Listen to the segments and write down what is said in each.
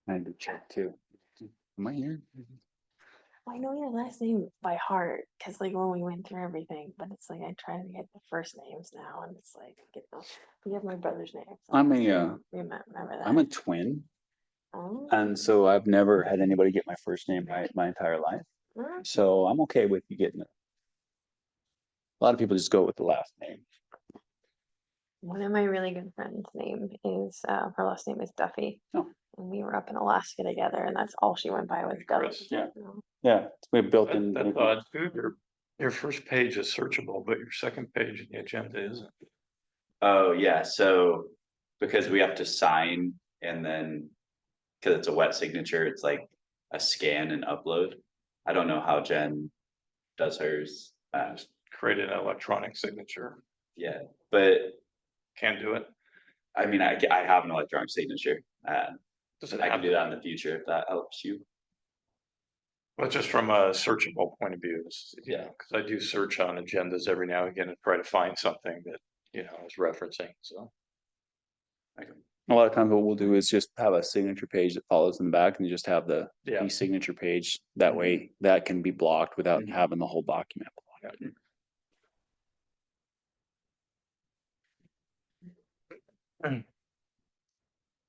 I had to check too. Am I here? I know your last name by heart because like when we went through everything, but it's like I try to get the first names now, and it's like you have my brother's name. So I'm remember that. I'm a twin, Oh, and so I've never had anybody get my first name right my entire life. So I'm okay with you getting it. A lot of people just go with the last name. one of my really good friends' name is her last name is Duffy. Oh. And we were up in Alaska together, and that's all she went by was Duffy. Chris. Yeah. Yeah, we built in. That's odd too. Your first page is searchable, but your second page in the agenda isn't. Oh, yeah, so because we have to sign and then, because it's a wet signature, it's like a scan and upload. I don't know how Jen does hers. Create an electronic signature. Yeah, but Can't do it. I mean, I have an electronic signature. Does it I have can do that in the future if that helps you. But just from a searchable point of view, Yeah. because I do search on agendas every now and again and try to find something that, is referencing, so. A lot of times what we'll do is just have a signature page that follows in the back and you just have the Yeah. e-signature page. That way that can be blocked without having the whole document blocked.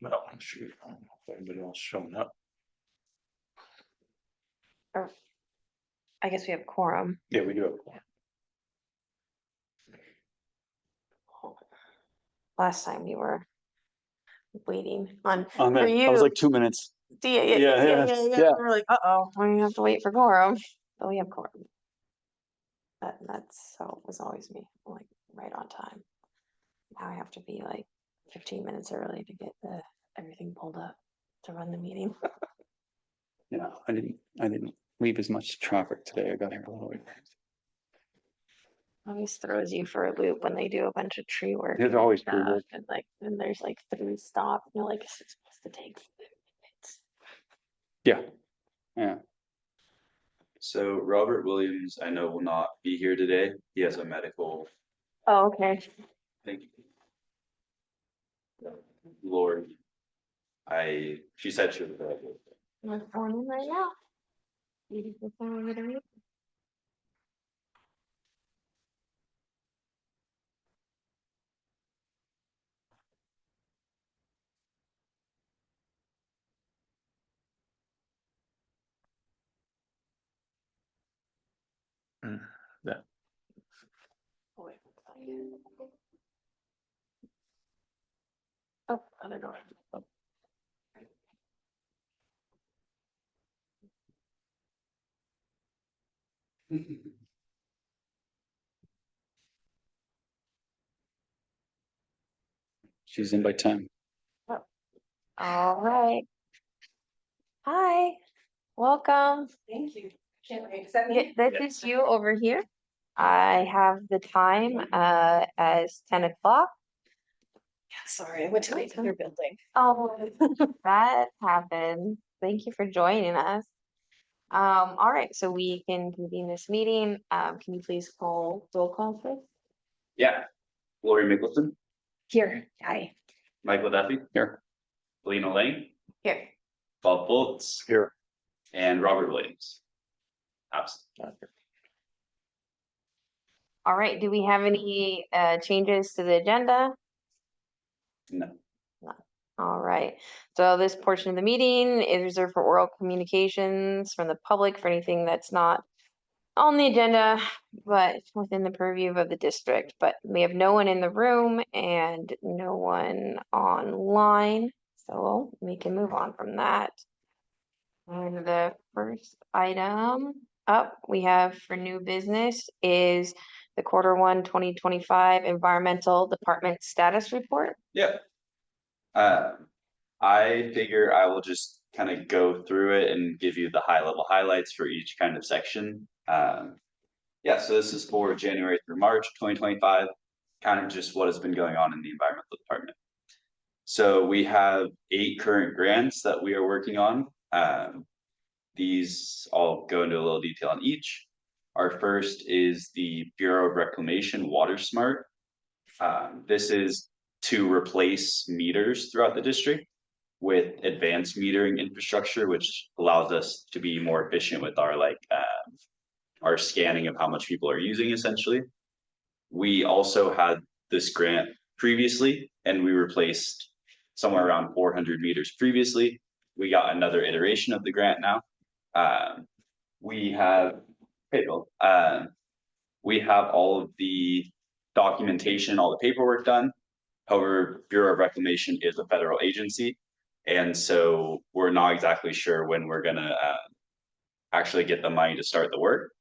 Well, shoot, I don't know if anybody else showing up. I guess we have quorum. Yeah, we do have one. Last time we were waiting on Oh for man, you. that was like 2 minutes. Yeah. Yeah. We're like, we have to wait for quorum, but we have quorum. That's so it was always me, like right on time. Now I have to be like 15 minutes early to get everything pulled up to run the meeting. Yeah, I didn't leave as much traffic today. I got here a little late. Always throws you for a loop when they do a bunch of tree work. There's and always tree stuff, work. and there's like 3 stops, and you're like, is it supposed to take 5 minutes? Yeah. Yeah. So Robert Williams, I know will not be here today. He has a medical Oh, okay. thing. Lord, she said she was available. I'm going in right now. You just phone it in. Yeah. Oh, wait. Oh, other door. She's in by 10. All right. Hi. Welcome. Thank you. Can't accept me. This is you over here. I have the time as 10 o'clock. Sorry, I went to another building. Oh, that happened. Thank you for joining us. All right, so we can convene this meeting. Can you please call roll call, please? Yeah, Lori Mickelson, Here, hi. Michael Duffy, Here. Lena Lane, Here. Bob Bolts, Here. and Robert Williams. Absent. All right, do we have any changes to the agenda? No. All right, so this portion of the meeting is reserved for oral communications from the public for anything that's not on the agenda, but within the purview of the district. But we have no one in the room and no one online, so we can move on from that. And the first item up we have for new business is the Q1 2025 Environmental Department Status Report. Yep. I figure I will just kind of go through it and give you the high level highlights for each kind of section. Yeah, so this is for January through March 2025, kind of just what has been going on in the environmental department. So we have 8 current grants that we are working on. These I'll go into a little detail on each. Our first is the Bureau of Reclamation Water Smart. This is to replace meters throughout the district. with advanced metering infrastructure, which allows us to be more efficient with our our scanning of how much people are using essentially. We also had this grant previously and we replaced somewhere around 400 meters previously. We got another iteration of the grant now. We have, hey Bill, we have all of the documentation, all the paperwork done. However, Bureau of Reclamation is a federal agency. And so we're not exactly sure when we're gonna actually get the money to start the work.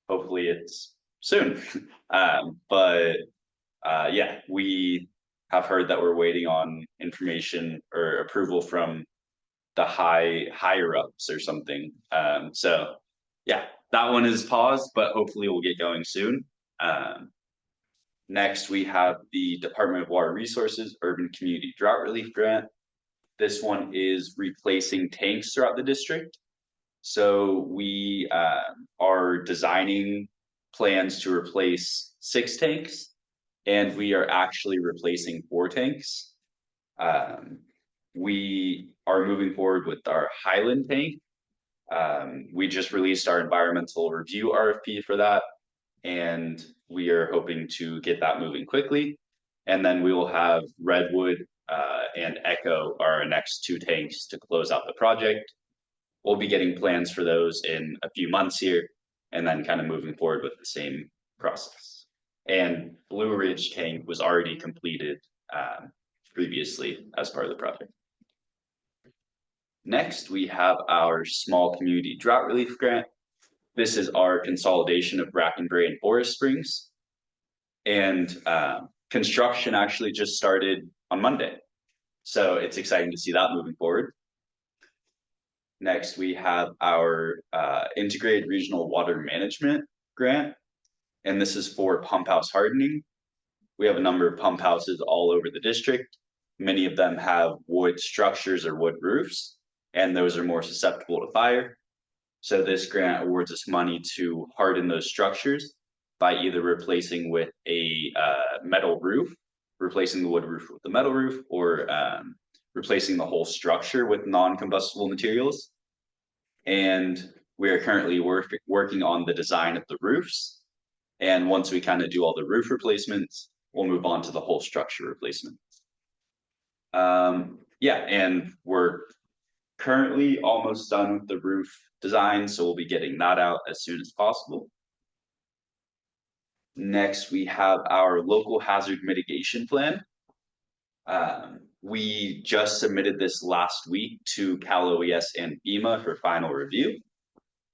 Hopefully it's soon. Yeah, we have heard that we're waiting on information or approval from the higher ups or something. So yeah, that one is paused, but hopefully we'll get going soon. Next, we have the Department of Water Resources Urban Community Drought Relief Grant. This one is replacing tanks throughout the district. So we are designing plans to replace 6 tanks, and we are actually replacing 4 tanks. We are moving forward with our Highland tank. We just released our environmental review RFP for that, and we are hoping to get that moving quickly. And then we will have Redwood and Echo are our next 2 tanks to close out the project. We'll be getting plans for those in a few months here, and then kind of moving forward with the same process. And Blue Ridge tank was already completed previously as part of the project. Next, we have our Small Community Drought Relief Grant. This is our consolidation of Brackenbury and Forest Springs. And construction actually just started on Monday. So it's exciting to see that moving forward. Next, we have our Integrated Regional Water Management Grant. And this is for pump house hardening. We have a number of pump houses all over the district. Many of them have wood structures or wood roofs, and those are more susceptible to fire. So this grant awards us money to harden those structures by either replacing with a metal roof, replacing the wood roof with the metal roof, or replacing the whole structure with non-combustible materials. And we are currently working on the design of the roofs. And once we kind of do all the roof replacements, we'll move on to the whole structure replacement. Yeah, and we're currently almost done with the roof design, so we'll be getting that out as soon as possible. Next, we have our local hazard mitigation plan. We just submitted this last week to Cal OES and FEMA for final review.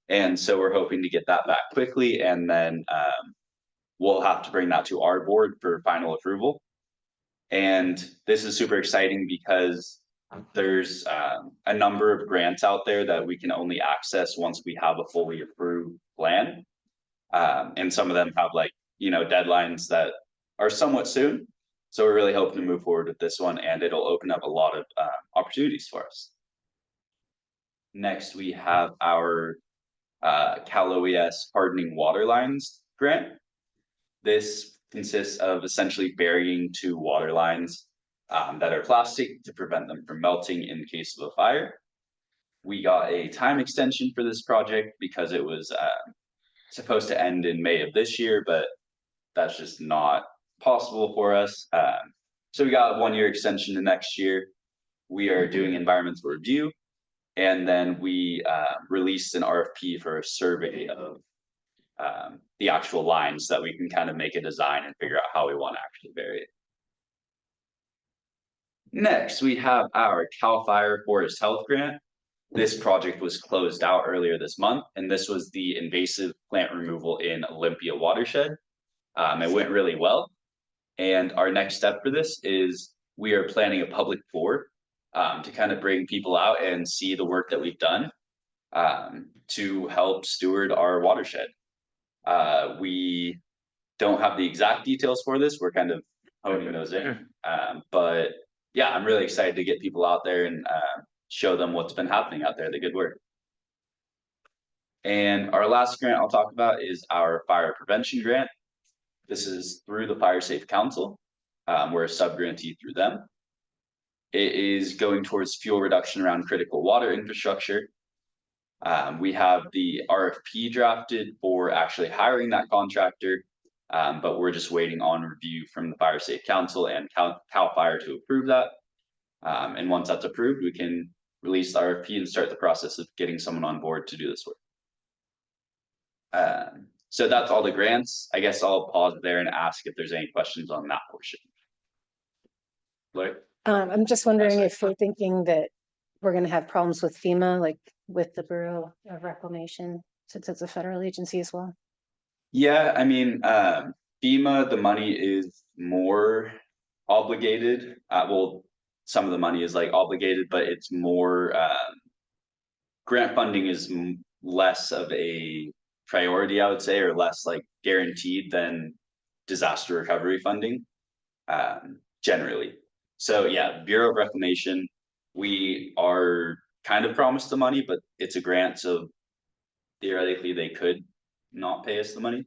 And so we're hoping to get that back quickly, and then we'll have to bring that to our board for final approval. And this is super exciting because there's a number of grants out there that we can only access once we have a fully approved plan. And some of them have deadlines that are somewhat soon. So we're really hoping to move forward with this one, and it'll open up a lot of opportunities for us. Next, we have our Cal OES hardening water lines grant. This consists of essentially burying 2 water lines that are plastic to prevent them from melting in case of a fire. We got a time extension for this project because it was supposed to end in May of this year, but that's just not possible for us. So we got a 1-year extension to next year. We are doing environmental review, and then we released an RFP for a survey of the actual lines so that we can kind of make a design and figure out how we want to actually bury it. Next, we have our CAL FIRE Forest Health Grant. This project was closed out earlier this month, and this was the invasive plant removal in Olympia watershed. It went really well. And our next step for this is we are planning a public tour to kind of bring people out and see the work that we've done to help steward our watershed. We don't have the exact details for this. We're kind of honing those in. But yeah, I'm really excited to get people out there and show them what's been happening out there, the good work. And our last grant I'll talk about is our fire prevention grant. This is through the Fire Safe Council. We're a sub-grantee through them. It is going towards fuel reduction around critical water infrastructure. We have the RFP drafted for actually hiring that contractor. But we're just waiting on review from the Fire Safe Council and CAL FIRE to approve that. And once that's approved, we can release the RFP and start the process of getting someone on board to do this work. So that's all the grants. I guess I'll pause there and ask if there's any questions on that portion. Lloyd? I'm just wondering if we're thinking that we're gonna have problems with FEMA, like with the Bureau of Reclamation, since it's a federal agency as well. Yeah, I mean, FEMA, the money is more obligated. Well, some of the money is like obligated, but it's more, grant funding is less of a priority, I would say, or less like guaranteed than disaster recovery funding, generally. So yeah, Bureau of Reclamation, we are kind of promised the money, but it's a grant, so theoretically they could not pay us the money.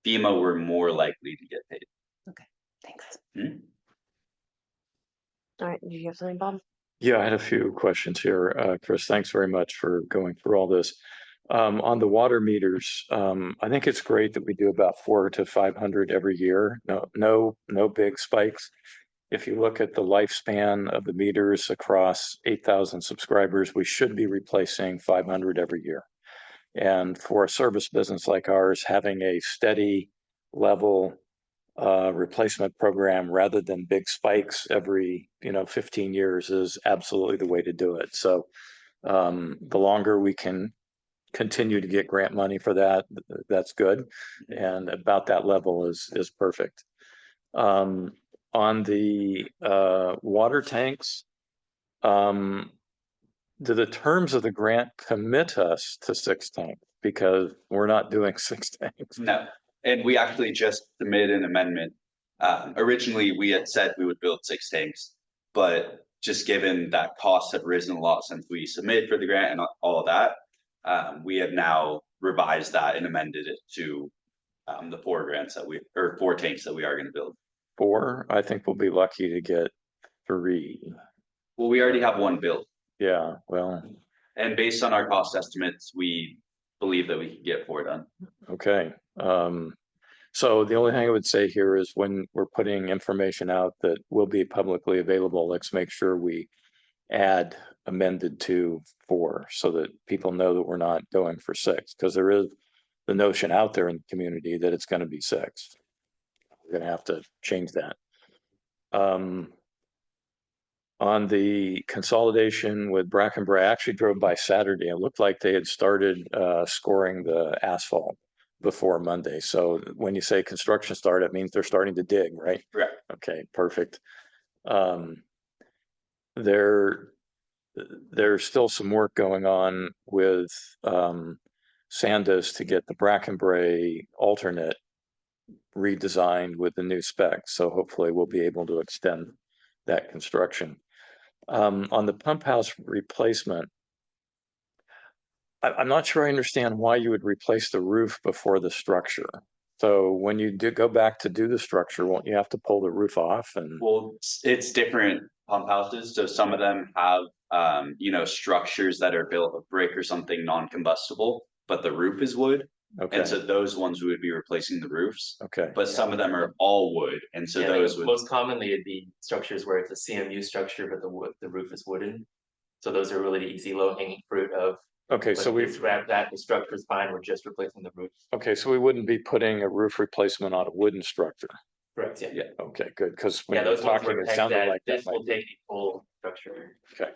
FEMA, we're more likely to get paid. Thanks. All right, did you have something, Bob? Yeah, I had a few questions here. Chris, thanks very much for going through all this. On the water meters, I think it's great that we do about 400 to 500 every year. No big spikes. If you look at the lifespan of the meters across 8,000 subscribers, we should be replacing 500 every year. And for a service business like ours, having a steady level replacement program rather than big spikes every 15 years is absolutely the way to do it. So the longer we can continue to get grant money for that, that's good, and about that level is perfect. On the water tanks, do the terms of the grant commit us to 6 tanks? Because we're not doing 6 tanks. No, and we actually just submitted an amendment. Originally, we had said we would build 6 tanks, but just given that costs have risen a lot since we submitted for the grant and all of that, we have now revised that and amended it to the 4 tanks that we are going to build. 4, I think we'll be lucky to get 3. Well, we already have 1 built, Yeah, well, and based on our cost estimates, we believe that we can get 4 done. okay. So the only thing I would say here is when we're putting information out that will be publicly available, let's make sure we add amended to 4 so that people know that we're not going for 6, because there is the notion out there in the community that it's going to be 6. We're going to have to change that. On the consolidation with Brackenbury, I actually drove by Saturday. It looked like they had started scoring the asphalt before Monday. So when you say construction start, it means they're starting to dig, right? Correct. Okay, perfect. There's still some work going on with Sandos to get the Brackenbury alternate redesigned with the new specs. So hopefully we'll be able to extend that construction. On the pump house replacement, I'm not sure I understand why you would replace the roof before the structure. So when you do go back to do the structure, won't you have to pull the roof off? And Well, it's different pump houses. So some of them have, structures that are built of brick or something non-combustible, but the roof is wood. okay, And so those ones we would be replacing the roofs, okay, but some of them are all wood. And so Yeah, those would, most commonly it'd be structures where it's a CMU structure, but the roof is wooden. So those are really the easy low hanging fruit of. okay. So let's wrap that, the structure is fine, we're just replacing the roof. okay, so we wouldn't be putting a roof replacement on a wooden structure. Correct, yeah. Okay, good, because when Yeah, you're those ones talking, were it pegged sounded that like that this might will be. take a full structure. Okay.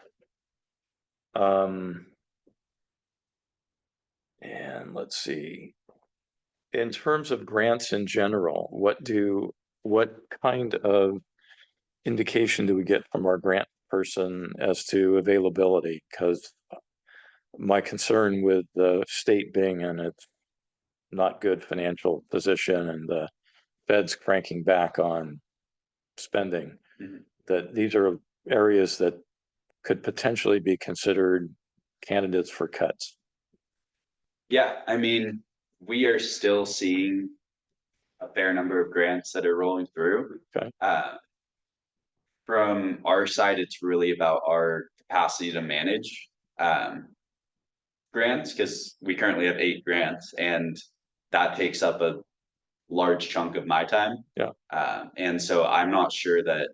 And let's see. In terms of grants in general, what kind of indication do we get from our grant person as to availability? Because my concern with the state being in its not good financial position and the Fed's cranking back on spending, Mhm. that these are areas that could potentially be considered candidates for cuts. yeah, I mean, we are still seeing a fair number of grants that are rolling through. Okay. From our side, it's really about our capacity to manage grants, because we currently have 8 grants, and that takes up a large chunk of my time. Yeah. And so I'm not sure that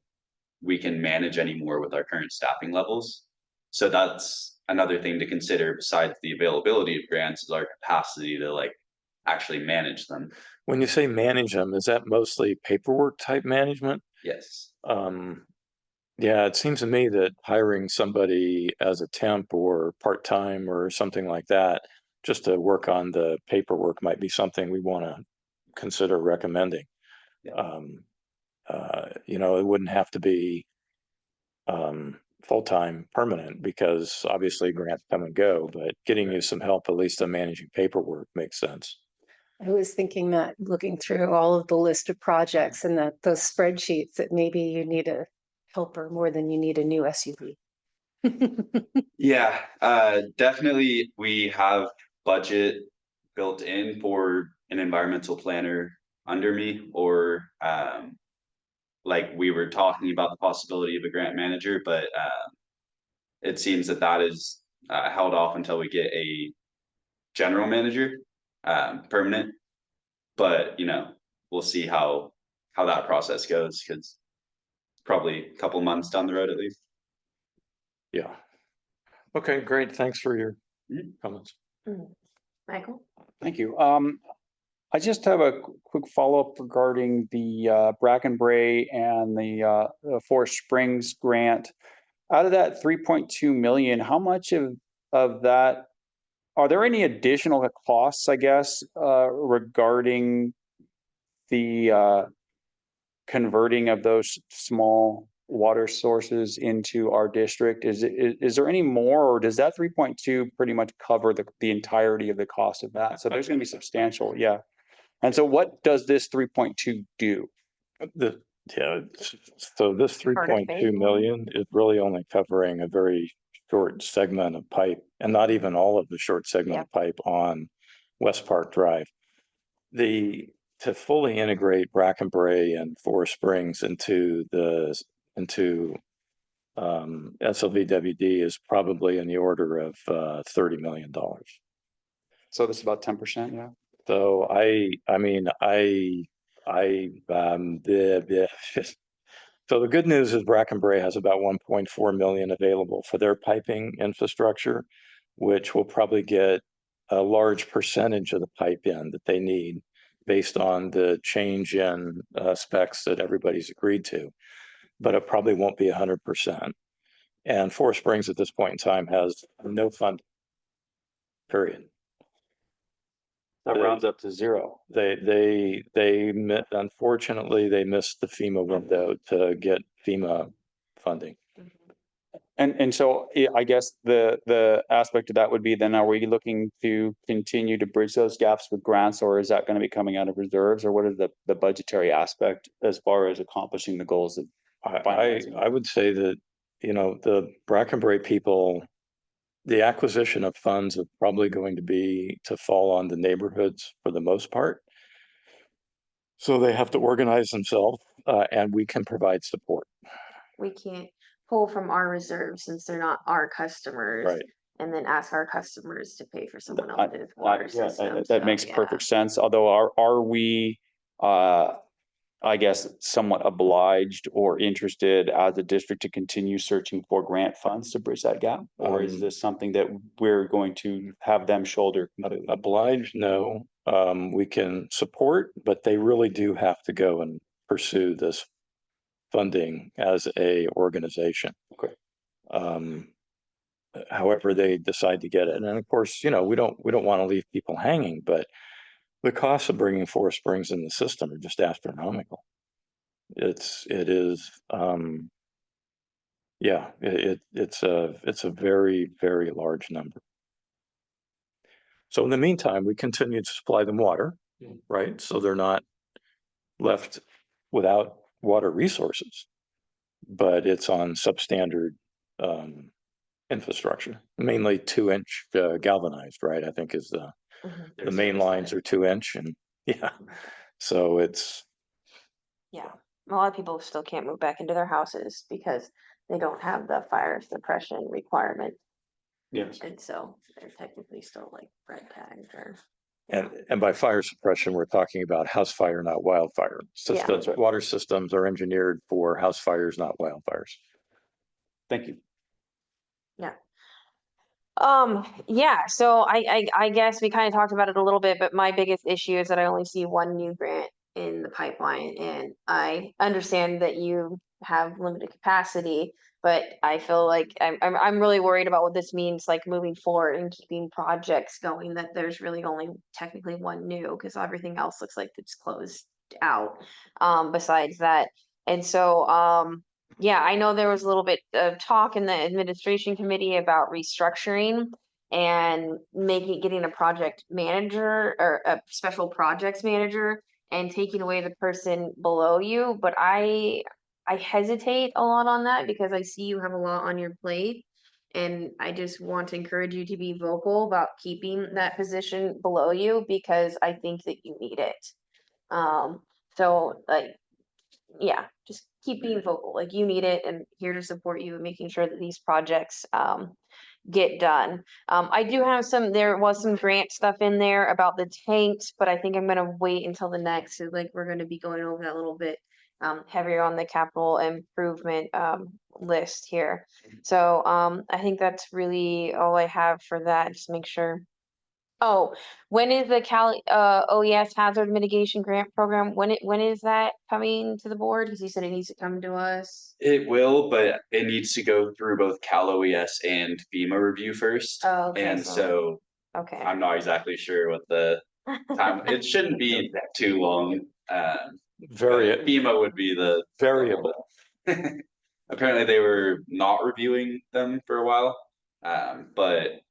we can manage anymore with our current staffing levels. So that's another thing to consider besides the availability of grants, is our capacity to like actually manage them. When you say manage them, is that mostly paperwork type management? Yes. Yeah, it seems to me that hiring somebody as a temp or part-time or something like that, just to work on the paperwork might be something we want to consider recommending. Yeah. You know, it wouldn't have to be full-time permanent, because obviously grants come and go, but getting you some help at least on managing paperwork makes sense. I was thinking that looking through all of the list of projects and that those spreadsheets, that maybe you need a helper more than you need a new SUV. Yeah, definitely we have budget built in for an environmental planner under me, or like we were talking about the possibility of a grant manager, but it seems that that is held off until we get a general manager, permanent. But you know, we'll see how that process goes, because probably a couple months down the road at least. Yeah. Okay, great. Thanks for your comments. Michael? Thank you. I just have a quick follow-up regarding the Bracken Bray and the Forest Springs grant. Out of that 3.2 million, how much of that, are there any additional costs, I guess, regarding the converting of those small water sources into our district? Is there any more, or does that 3.2 pretty much cover the entirety of the cost of that? So there's going to be substantial, yeah. And so what does this 3.2 do? So this Part of phase 3.2 one? million is really only covering a very short segment of pipe, and not even all of the short segment of pipe on West Park Drive. To fully integrate Bracken Bray and Forest Springs into SLVWD is probably in the order of $30 million. So this is about 10%, yeah. So so the good news is Bracken Bray has about 1.4 million available for their piping infrastructure, which will probably get a large percentage of the pipe in that they need based on the change in specs that everybody's agreed to, but it probably won't be 100%. And Forest Springs at this point in time has no funding, period. That rounds up to zero. Unfortunately, they missed the FEMA window to get FEMA funding. And so I guess the aspect of that would be then, are we looking to continue to bridge those gaps with grants, or is that going to be coming out of reserves, or what is the budgetary aspect as far as accomplishing the goals of finalizing? I would say that, you know, the Bracken Bray people, the acquisition of funds are probably going to be to fall on the neighborhoods for the most part. So they have to organize themselves, and we can provide support. We can't pull from our reserves since they're not our customers. Right. And then ask our customers to pay for someone I- else's water Yeah, system. that So, makes yeah. perfect sense. Although are we, I guess, somewhat obliged or interested as a district to continue searching for grant funds to bridge that gap? Or is this something that we're going to have them shoulder completely? Obliged, no. We can support, but they really do have to go and pursue this funding as a organization. Okay. However they decide to get it. And of course, you know, we don't want to leave people hanging, but the costs of bringing Forest Springs in the system are just astronomical. It's a very, very large number. So in the meantime, we continue to supply them water, right? So they're not left without water resources, but it's on substandard infrastructure, mainly 2-inch galvanized, right? I think is the main lines are 2-inch, and yeah, so it's Yeah. a lot of people still can't move back into their houses because they don't have the fire suppression requirement. Yes. And so they're technically still like red tagged or. And by fire suppression, we're talking about house fire, not wildfire. Yeah. Systems, water systems are engineered for house fires, not wildfires. Thank you. Yeah, so I guess we kind of talked about it a little bit, but my biggest issue is that I only see one new grant in the pipeline, and I understand that you have limited capacity, but I feel like I'm really worried about what this means, like moving forward and keeping projects going, that there's really only technically one new, because everything else looks like it's closed out, besides that. And so, yeah, I know there was a little bit of talk in the administration committee about restructuring and getting a project manager or a special projects manager and taking away the person below you. But I hesitate a lot on that because I see you have a lot on your plate. And I just want to encourage you to be vocal about keeping that position below you because I think that you need it. So like, yeah, just keep being vocal, like you need it and here to support you and making sure that these projects get done. I do have there was some grant stuff in there about the tanks, but I think I'm gonna wait until the next, so like we're gonna be going over that a little bit heavier on the capital improvement list here. So I think that's really all I have for that, just make sure. Oh, when is the Cali OES hazard mitigation grant program? When is that coming to the board? Because you said it needs to come to us. It will, but it needs to go through both Cal OES and FEMA review first. Oh, okay, And so- so Okay. I'm not exactly sure what the time, it shouldn't be too long. But FEMA would be the Variable. Apparently they were not reviewing them for a while. But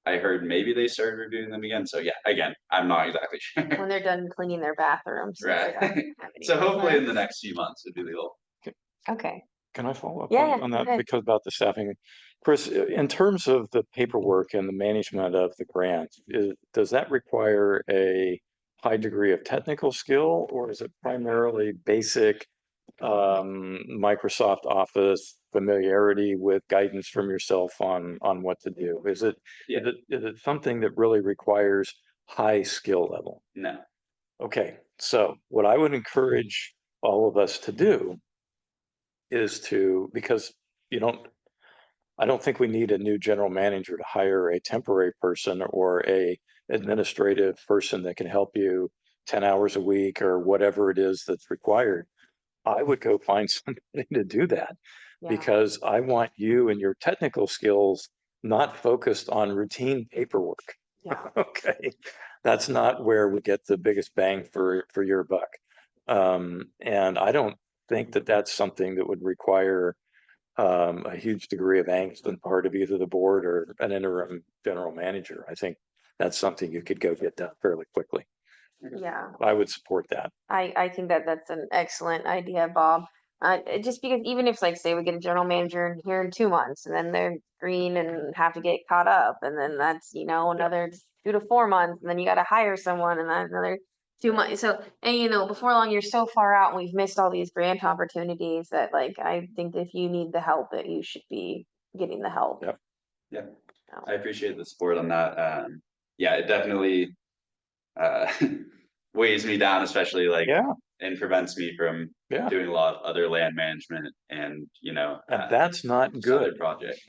I heard maybe they started reviewing them again. So yeah, again, I'm not exactly sure. When they're done cleaning their bathrooms. so they Right. don't have any So hopefully in more. the next few months would be the goal. Okay, Can I follow up Yeah, on go that ahead. because about the staffing? Chris, in terms of the paperwork and the management of the grant, does that require a high degree of technical skill or is it primarily basic Microsoft Office familiarity with guidance from yourself on what to do? Is it something that really requires high skill level? No. Okay, so what I would encourage all of us to do is because I don't think we need a new general manager to hire a temporary person or a administrative person that can help you 10 hours a week or whatever it is that's required. I would go find somebody to do that yeah, because I want you and your technical skills not focused on routine paperwork. yeah, Okay, that's not where we get the biggest bang for your buck. And I don't think that that's something that would require a huge degree of angst on part of either the board or an interim general manager. I think that's something you could go get done fairly quickly. yeah. I would support that. I think that that's an excellent idea, Bob. Just because even if like say we get a general manager in here in 2 months and then they're green and have to get caught up and then that's another 2 to 4 months and then you got to hire someone and then another 2 months. So and before long you're so far out and we've missed all these grant opportunities that like I think if you need the help that you should be getting the help. Yep. Yeah, So, I appreciate the support on that. Yeah, it definitely weighs me down, especially like Yeah, and prevents me from yeah. doing a lot of other land management and And that's not just other good. project.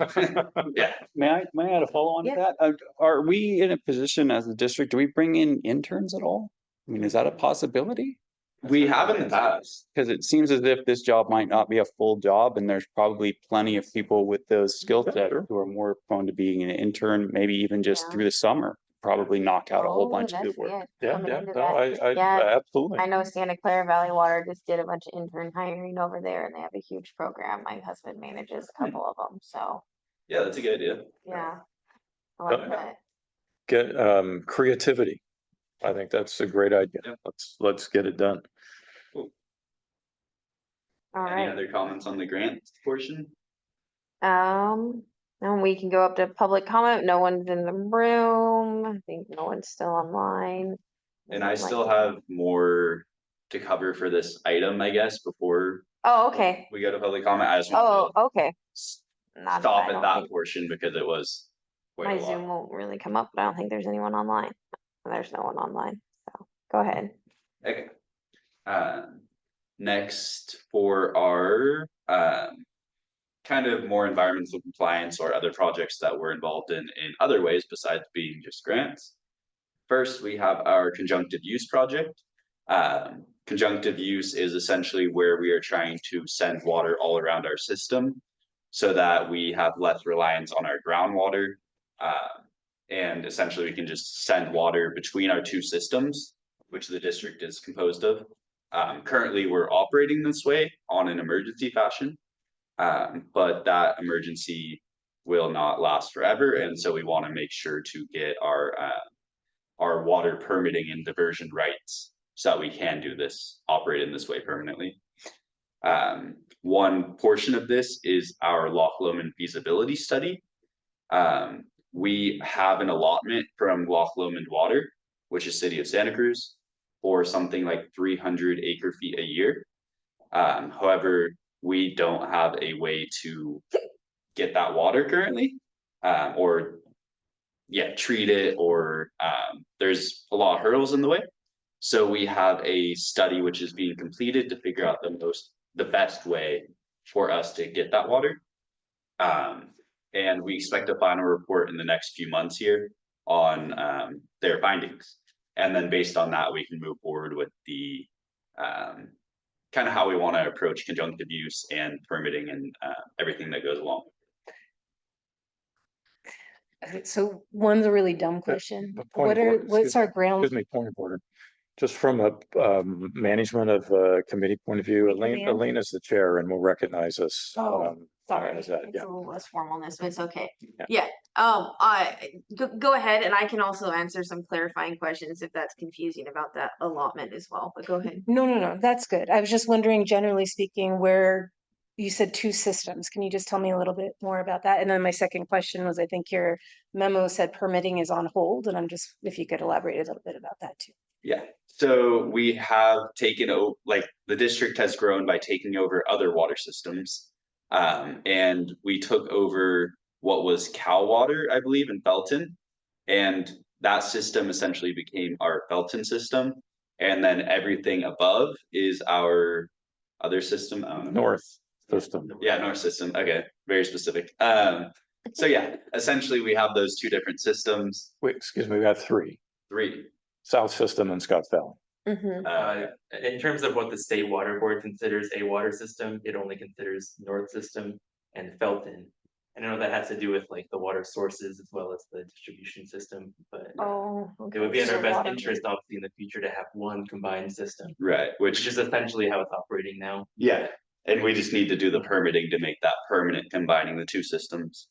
Yeah, May I add a follow on to Yeah. that? Are we in a position as a district, do we bring in interns at all? I mean, is that a possibility? we have in the past. Because it seems as if this job might not be a full job and there's probably plenty of people with those skill sets who are more prone to being an intern, maybe even just Yeah. through the summer, probably knock out a whole oh, bunch of that's good work. it. Yeah, Coming yeah, into no, that. I Yeah. absolutely. I know Santa Clara Valley Water just did a bunch of intern hiring over there and they have a huge program. My husband manages a couple of them, so Yeah, that's a good idea. yeah. I like Okay. that. Get creativity. I think that's a great idea. Yeah. Let's get it done. All Any right. other comments on the grant portion? And we can go up to public comment. No one's in the room. I think no one's still online. And I Like- still have more to cover for this item, I guess, before Oh, okay. we go to public comment. I just Oh, want okay. to Not, stop I at don't that think portion because it was quite my a Zoom lot. won't really come up, but I don't think there's anyone online. There's no one online, so go ahead. Okay. Next for our kind of more environmental compliance or other projects that we're involved in other ways besides being just grants. First, we have our conjunctive use project. Conjunctive use is essentially where we are trying to send water all around our system so that we have less reliance on our groundwater. And essentially we can just send water between our two systems, which the district is composed of. Currently, we're operating this way on an emergency fashion, but that emergency will not last forever, and so we want to make sure to get our water permitting and diversion rights so that we can do this, operate in this way permanently. One portion of this is our Loch Lomond feasibility study. We have an allotment from Loch Lomond Water, which is City of Santa Cruz, for something like 300 acre-feet a year. However, we don't have a way to get that water currently, or treat it, or there's a lot of hurdles in the way. So we have a study which is being completed to figure out the best way for us to get that water. And we expect a final report in the next few months here on their findings. And then based on that, we can move forward with the kind of how we want to approach conjunctive use and permitting and everything that goes along. Okay, so one's a really dumb question. a point What of are, order, what's our ground? Excuse me, point of order. Just from a management of committee point of view, Leanne? Elena's the chair and will recognize us. Oh, Sorry, as that, it's yeah. a little less formalness, but it's okay. Yeah. Yeah, go ahead, and I can also answer some clarifying questions if that's confusing about that allotment as well, but go ahead. No, that's good. I was just wondering, generally speaking, where you said two systems. Can you just tell me a little bit more about that? And then my second question was, I think your memo said permitting is on hold, and I'm just, if you could elaborate a little bit about that too. Yeah, so we have taken over, like the district has grown by taking over other water systems. And we took over what was Cal Water, I believe, in Felton. And that system essentially became our Felton system. And then everything above is our other system. North system. Yeah, North system. Okay, very specific. So yeah, essentially we have those two different systems. Wait, excuse me, we got three. Three. South system and Scotts Valley. In terms of what the state water board considers a water system, it only considers North System and Felton. I know that has to do with like the water sources as well as the distribution system, but Oh, it would be in so our best water- interest, obviously, in the future to have one combined system, Right, which is essentially how it's operating now. yeah, and we just need to do the permitting to make that permanent, combining the two systems.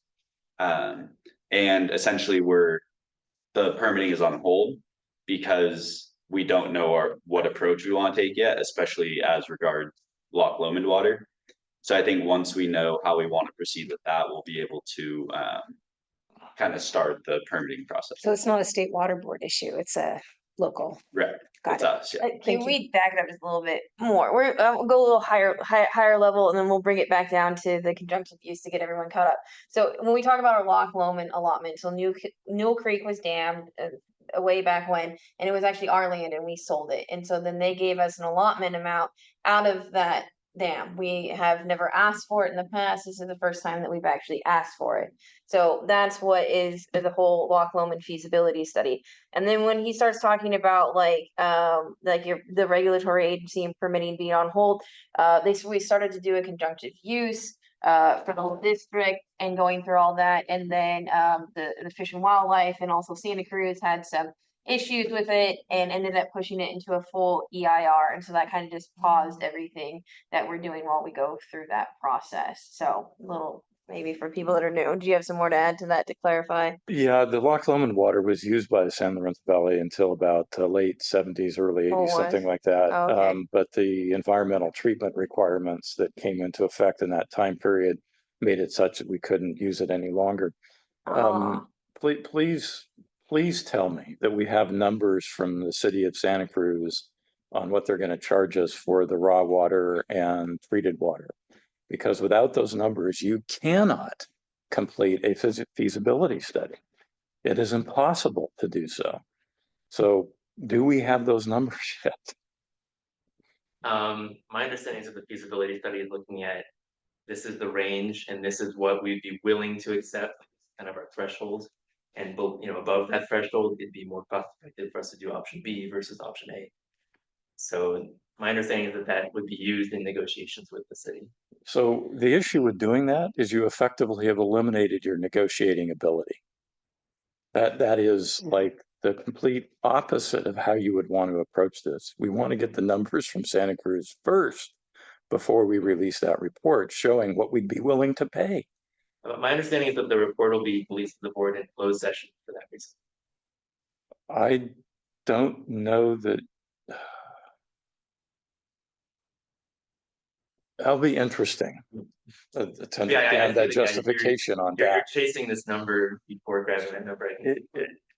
And essentially the permitting is on hold because we don't know what approach we want to take yet, especially as regards Loch Lomond Water. So I think once we know how we want to proceed with that, we'll be able to kind of start the permitting process. So it's not a state water board issue, it's a local. Right, Got it's it. us, yeah. Can Thank you. we back it up just a little bit more? We'll go a little higher level, and then we'll bring it back down to the conjunctive use to get everyone caught up. So when we talk about our Loch Lomond allotment, so Newell Creek was dammed way back when, and it was actually our land, and we sold it. And so then they gave us an allotment amount out of that dam. We have never asked for it in the past. This is the first time that we've actually asked for it. So that's what is the whole Loch Lomond feasibility study. And then when he starts talking about the regulatory agency and permitting being on hold, we started to do a conjunctive use for the whole district and going through all that. And then the Fish and Wildlife and also Santa Cruz had some issues with it and ended up pushing it into a full EIR. And so that kind of just paused everything that we're doing while we go through that process. So little maybe for people that are new. Do you have some more to add to that to clarify? Yeah, the Loch Lomond water was used by the San Lorenzo Valley until about late 70s, early 80s, Oh, something like that. Oh, okay. But the environmental treatment requirements that came into effect in that time period made it such that we couldn't use it any longer. Ah. Please tell me that we have numbers from the city of Santa Cruz on what they're going to charge us for the raw water and treated water. Because without those numbers, you cannot complete a feasibility study. It is impossible to do so. So do we have those numbers yet? My understanding is that the feasibility study is looking at, this is the range and this is what we'd be willing to accept, kind of our threshold. And above that threshold, it'd be more cost effective for us to do option B versus option A. So my understanding is that that would be used in negotiations with the city. So the issue with doing that is you effectively have eliminated your negotiating ability. That is like the complete opposite of how you would want to approach this. We want to get the numbers from Santa Cruz first before we release that report showing what we'd be willing to pay. My understanding is that the report will be released to the board in closed session for that reason. I don't know that. That'll be interesting to understand I that see justification on You're that. chasing this number before grabbing that number. I think.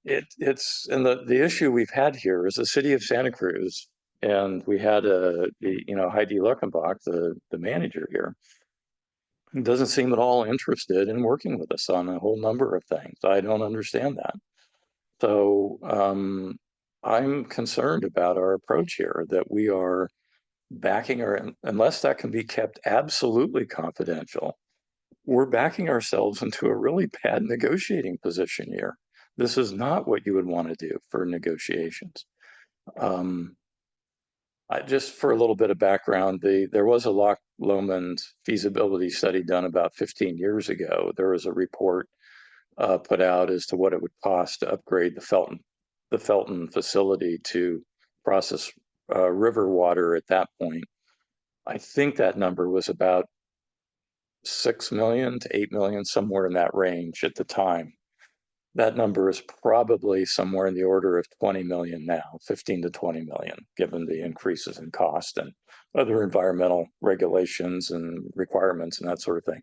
It's and the issue we've had here is the city of Santa Cruz, and we had Heidi Luckenbach, the manager here, doesn't seem at all interested in working with us on a whole number of things. I don't understand that. So I'm concerned about our approach here, that we are backing unless that can be kept absolutely confidential, we're backing ourselves into a really bad negotiating position here. This is not what you would want to do for negotiations. Just for a little bit of background, there was a Loch Lomond feasibility study done about 15 years ago. There was a report put out as to what it would cost to upgrade the Felton facility to process river water at that point. I think that number was about 6 million to 8 million, somewhere in that range at the time. That number is probably somewhere in the order of 20 million now, 15 to 20 million, given the increases in cost and other environmental regulations and requirements and that sort of thing,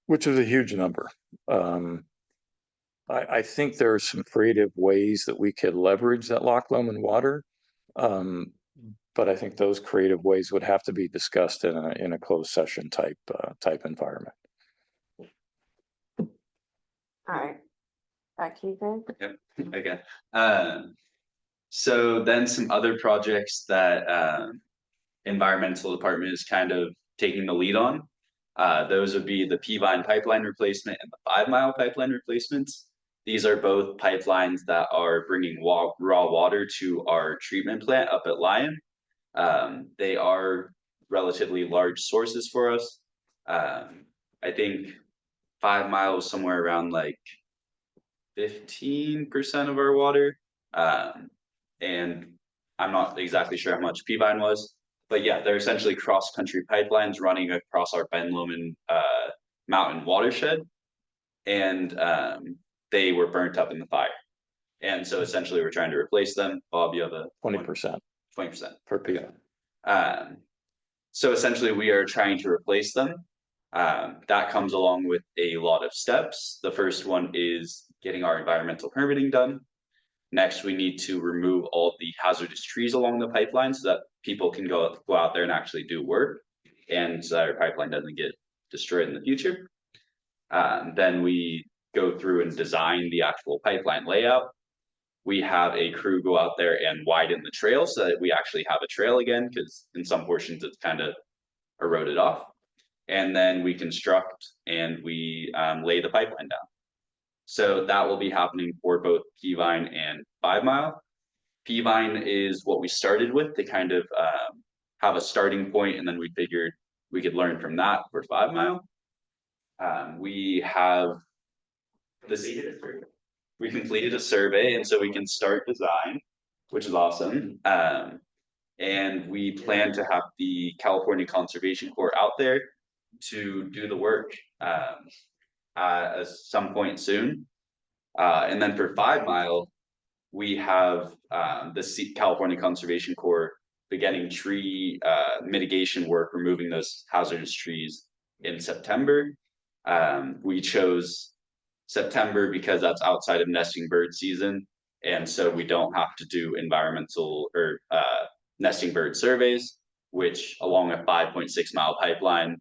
which is a huge number. I think there are some creative ways that we could leverage that Loch Lomond water, but I think those creative ways would have to be discussed in a closed session type environment. All right. Back to you, Greg. Yep, okay. So then some other projects that environmental department is kind of taking the lead on. Those would be the Peavine pipeline replacement and the 5 Mile pipeline replacements. These are both pipelines that are bringing raw water to our treatment plant up at Lyon. They are relatively large sources for us. I think 5 Mile is somewhere around like 15% of our water. And I'm not exactly sure how much Peavine was, but yeah, they're essentially cross-country pipelines running across our Ben Lomond mountain watershed. And they were burnt up in the fire. And so essentially we're trying to replace them. Bob, you have a 20%. 20% per Peavine. So essentially we are trying to replace them. That comes along with a lot of steps. The first one is getting our environmental permitting done. Next, we need to remove all the hazardous trees along the pipeline so that people can go out there and actually do work, and so that our pipeline doesn't get destroyed in the future. Then we go through and design the actual pipeline layout. We have a crew go out there and widen the trail so that we actually have a trail again, because in some portions it's kind of eroded off. And then we construct and we lay the pipeline down. So that will be happening for both Peavine and 5 Mile. Peavine is what we started with to kind of have a starting point, and then we figured we could learn from that for 5 Mile. We have this. We completed a survey, and so we can start design, which is awesome. And we plan to have the California Conservation Corps out there to do the work at some point soon. And then for 5 Mile, we have the California Conservation Corps beginning tree mitigation work, removing those hazardous trees in September. We chose September because that's outside of nesting bird season, and so we don't have to do environmental or nesting bird surveys, which along a 5.6 mile pipeline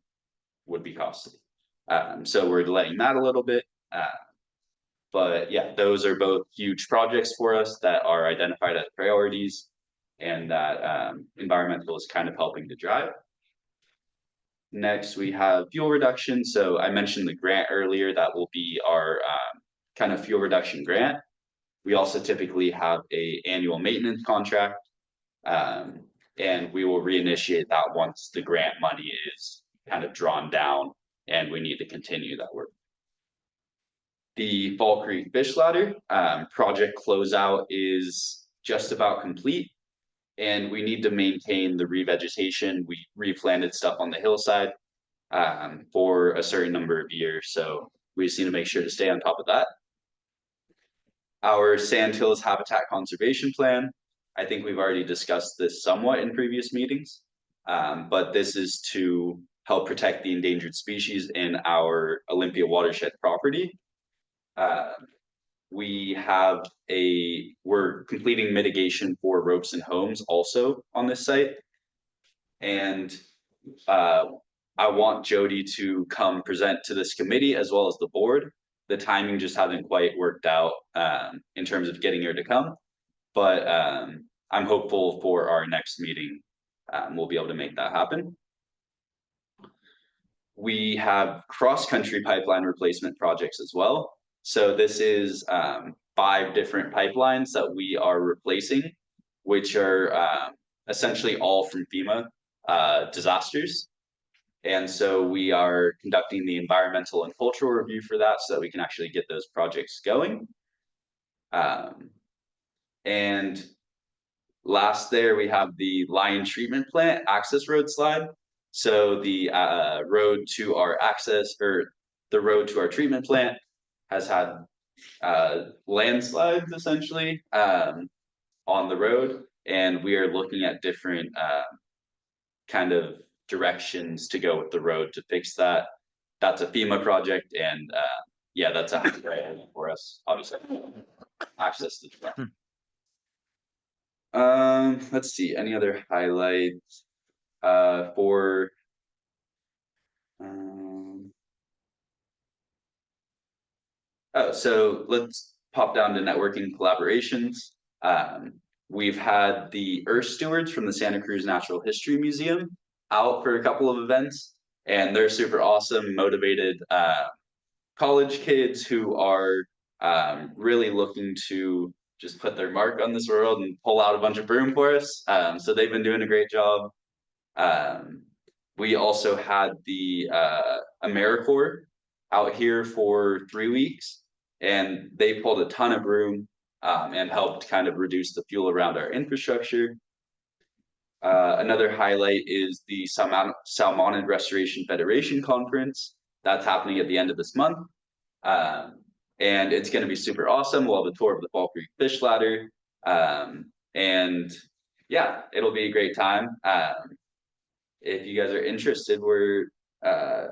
would be costly. So we're delaying that a little bit. But yeah, those are both huge projects for us that are identified as priorities and that environmental is kind of helping to drive. Next, we have fuel reduction. So I mentioned the grant earlier, that will be our kind of fuel reduction grant. We also typically have a annual maintenance contract. And we will reinitiate that once the grant money is kind of drawn down and we need to continue that work. The Fall Creek Fish Ladder project closeout is just about complete. And we need to maintain the revegetation. We replanted stuff on the hillside for a certain number of years. So we just need to make sure to stay on top of that. Our Sandhills Habitat Conservation Plan, I think we've already discussed this somewhat in previous meetings, but this is to help protect the endangered species in our Olympia watershed property. We're completing mitigation for Robeson Homes also on this site. And I want Jody to come present to this committee as well as the board. The timing just hasn't quite worked out in terms of getting her to come, but I'm hopeful for our next meeting, we'll be able to make that happen. We have cross-country pipeline replacement projects as well. So this is 5 different pipelines that we are replacing, which are essentially all from FEMA disasters. And so we are conducting the environmental and cultural review for that so that we can actually get those projects going. And last there, we have the Lion Treatment Plant access road slide. So the road to our access, or the road to our treatment plant, has had landslides essentially on the road. And we are looking at different kind of directions to go with the road to fix that. That's a FEMA project, and yeah, that's a high priority for us, obviously. Access to the front. Let's see, any other highlights for so let's pop down to networking collaborations. We've had the Earth Stewards from the Santa Cruz Natural History Museum out for a couple of events, and they're super awesome, motivated college kids who are really looking to just put their mark on this world and pull out a bunch of broom for us. So they've been doing a great job. We also had the AmeriCorps out here for 3 weeks, and they pulled a ton of broom and helped kind of reduce the fuel around our infrastructure. Another highlight is the Salmonid Restoration Federation Conference. That's happening at the end of this month. And it's going to be super awesome. We'll have a tour of the Fall Creek Fish Ladder. And yeah, it'll be a great time. If you guys are interested,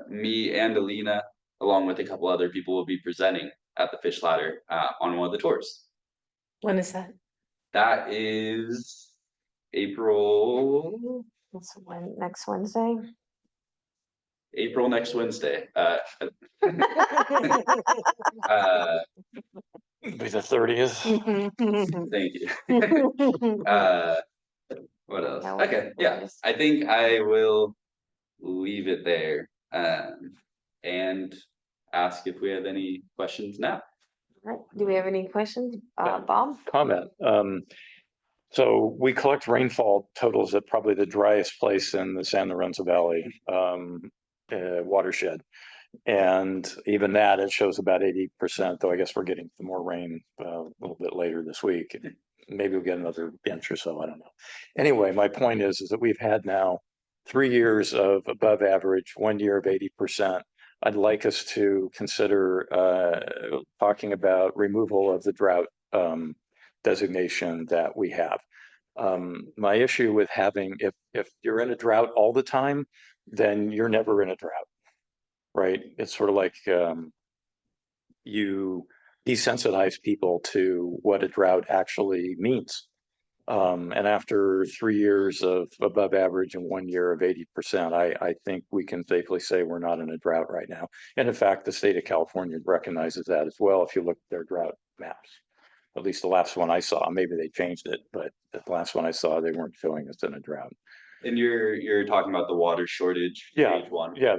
me and Alina, along with a couple other people, will be presenting at the Fish Ladder on one of the tours. When is that? That is April. That's next Wednesday. April next Wednesday. Be the 30th. Thank you. What else? Yeah, Okay, yeah, I think I will leave it there and ask if we have any questions now. Right. Do we have any questions, Yeah. Bob? Comment. So we collect rainfall totals at probably the driest place in the San Lorenzo Valley watershed. And even that, it shows about 80%, though I guess we're getting some more rain a little bit later this week. Maybe we'll get another inch or so, I don't know. Anyway, my point is that we've had now 3 years of above average, 1 year of 80%. I'd like us to consider talking about removal of the drought designation that we have. My issue with having, if you're in a drought all the time, then you're never in a drought, right? It's sort of like you desensitize people to what a drought actually means. And after 3 years of above average and 1 year of 80%, I think we can safely say we're not in a drought right now. And in fact, the state of California recognizes that as well. If you look at their drought maps, at least the last one I saw, maybe they changed it, but the last one I saw, they weren't showing us in a drought. And you're talking about the water shortage, Yeah, page one. Yeah,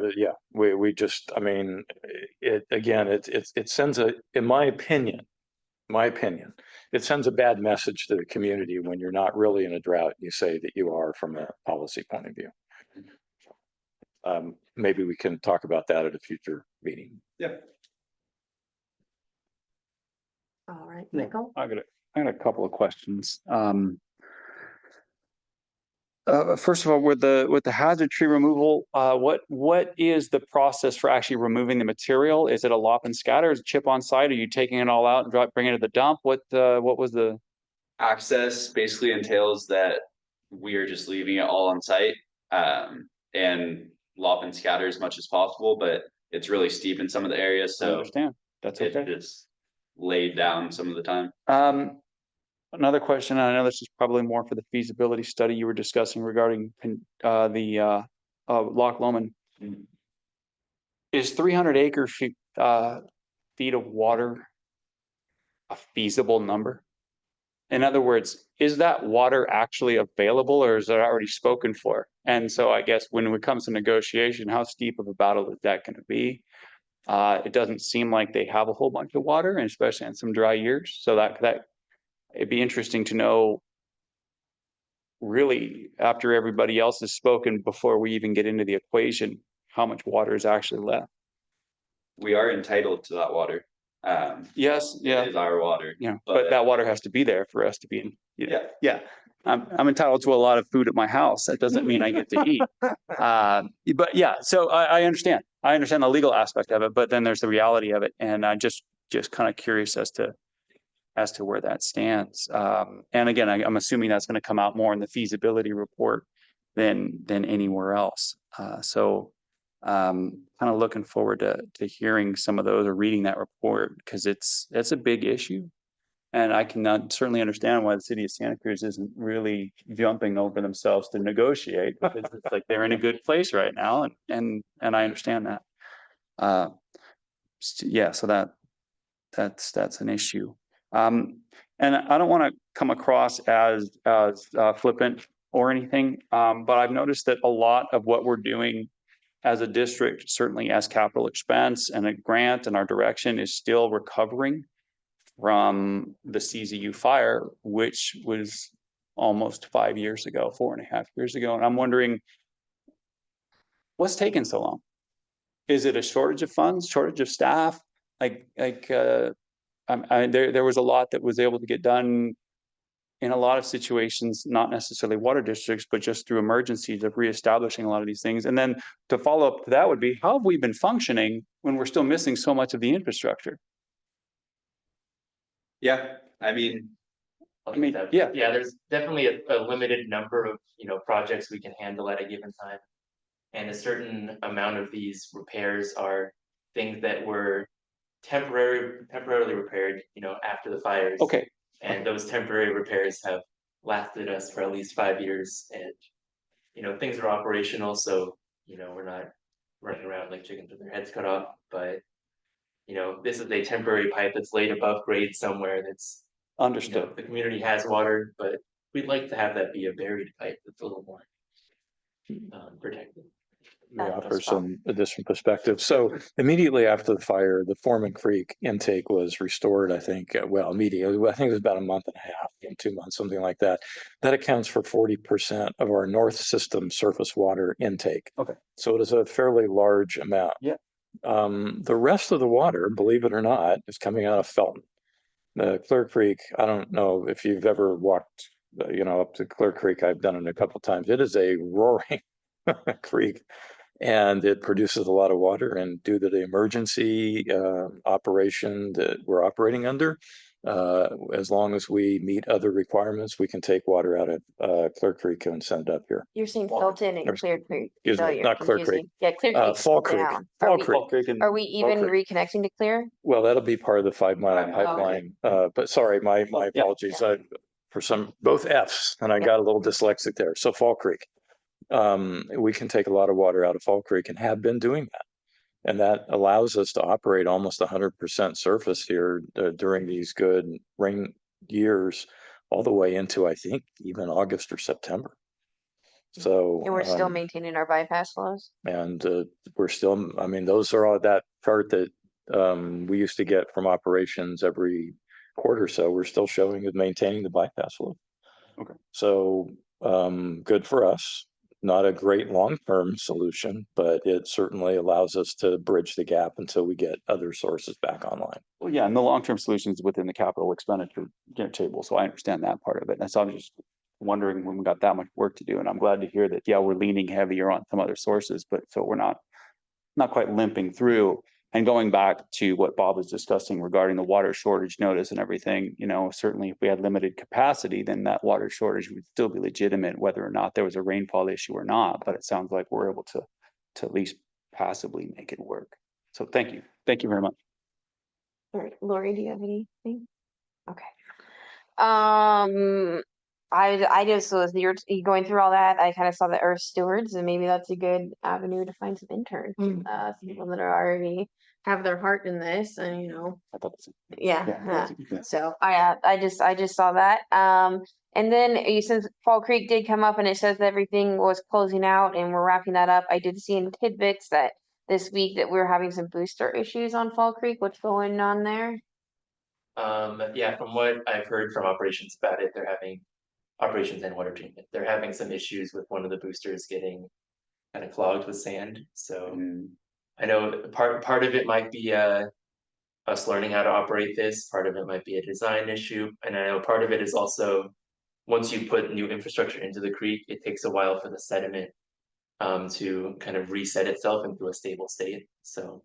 we just, I mean, it, again, it sends a, in my opinion, it sends a bad message to the community when you're not really in a drought. You say that you are from a policy point of view. Maybe we can talk about that at a future meeting. Yeah. All right, Yeah. Michael? I got a couple of questions. First of all, with the hazard tree removal, what is the process for actually removing the material? Is it a lop and scatter? Is it chip on site? Are you taking it all out and bringing it to the dump? What was the? Access basically entails that we are just leaving it all on site, and lop and scatter as much as possible, but it's really steep in some of the areas, I so understand. That's it okay. just laid down some of the time. Another question, and I know this is probably more for the feasibility study you were discussing regarding the Loch Lomond. Mhm. Is 300 acre feet of water a feasible number? In other words, is that water actually available, or is it already spoken for? And so I guess when it comes to negotiation, how steep of a battle is that going to be? It doesn't seem like they have a whole bunch of water, and especially in some dry years. So that it'd be interesting to know, really, after everybody else has spoken, before we even get into the equation, how much water is actually left. We are entitled to that water. Yes, yeah, It is our water. yeah, but that water has to be there for us to be in. Yeah. Yeah. I'm entitled to a lot of food at my house. That doesn't mean I get to eat. But yeah, so I understand. I understand the legal aspect of it, but then there's the reality of it. And I'm just kind of curious as to where that stands. And again, I'm assuming that's going to come out more in the feasibility report than anywhere else. Kind of looking forward to hearing some of those or reading that report, because it's a big issue. And I can certainly understand why the city of Santa Cruz isn't really jumping over themselves to negotiate, because it's like they're in a good place right now, and I understand that. Yeah, so that's an issue. And I don't want to come across as flippant or anything, but I've noticed that a lot of what we're doing as a district, certainly as capital expense and a grant, and our direction is still recovering from the CZU fire, which was almost 5 years ago, 4.5 years ago. And I'm wondering, what's taking so long? Is it a shortage of funds, shortage of staff? There was a lot that was able to get done in a lot of situations, not necessarily water districts, but just through emergencies of reestablishing a lot of these things. And then to follow up to that would be, how have we been functioning when we're still missing so much of the infrastructure? Yeah, I mean, Yeah. Yeah, there's definitely a limited number of, projects we can handle at a given time. And a certain amount of these repairs are things that were temporarily repaired, after the fires. Okay. And those temporary repairs have lasted us for at least 5 years, and, things are operational, so, we're not running around like chickens with their heads cut off, but, this is a temporary pipe that's laid above grade somewhere that's, Understood. the community has water, but we'd like to have that be a buried pipe that's a little more protected. May offer some additional perspective. So immediately after the fire, the Foreman Creek intake was restored, I think, immediately. I think it was about a month and a half, 2 months, something like that. That accounts for 40% of our north system surface water intake. Okay. So it is a fairly large amount. Yeah. The rest of the water, believe it or not, is coming out of Felton. The Clear Creek, I don't know if you've ever walked, up to Clear Creek. I've done it a couple of times. It is a roaring creek. And it produces a lot of water, and due to the emergency operation that we're operating under, as long as we meet other requirements, we can take water out of Clear Creek and send it up here. You're saying Felton and Clear Creek. Excuse So me, you're not Clear confusing. Creek. Yeah, Clear Creek. Fall Creek. Fall Creek. Are we even reconnecting to Clear? Well, that'll be part of the 5 mile Okay. pipeline. But sorry, my apologies. Yeah. both Fs, and I got a little dyslexic there. So Fall Creek. We can take a lot of water out of Fall Creek and have been doing that. And that allows us to operate almost 100% surface here during these good rain years, all the way into, I think, even August or September. So, And we're still maintaining our bypass flows. and we're still, I mean, those are all that chart that we used to get from operations every quarter. So we're still showing and maintaining the bypass flow. Okay. So good for us. Not a great long-term solution, but it certainly allows us to bridge the gap until we get other sources back online. Well, yeah, and the long-term solutions within the capital expenditure table, so I understand that part of it. And so I'm just wondering when we got that much work to do, and I'm glad to hear that, yeah, we're leaning heavier on some other sources, but so we're not quite limping through. And going back to what Bob was discussing regarding the water shortage notice and everything, you know, certainly if we had limited capacity, then that water shortage would still be legitimate, whether or not there was a rainfall issue or not. But it sounds like we're able to at least passively make it work. So thank you. Thank you very much. All right, Lori, do you have anything? Okay. I just was you're going through all that. I kind of saw the Earth Stewards, and maybe that's a good avenue to find some interns, some people that are already have their heart in this, and I thought that's- yeah. yeah. So I just saw that. And then since Fall Creek did come up, and it says everything was closing out, and we're wrapping that up. I did see in tidbits that this week that we're having some booster issues on Fall Creek. What's going on there? Yeah, from what I've heard from operations about it, they're having operations and water treatment. They're having some issues with one of the boosters getting kind of clogged with sand. So I know part of it might be us learning how to operate this. Part of it might be a design issue, and I know part of it is also once you put new infrastructure into the creek, it takes a while for the sediment to kind of reset itself into a stable state. So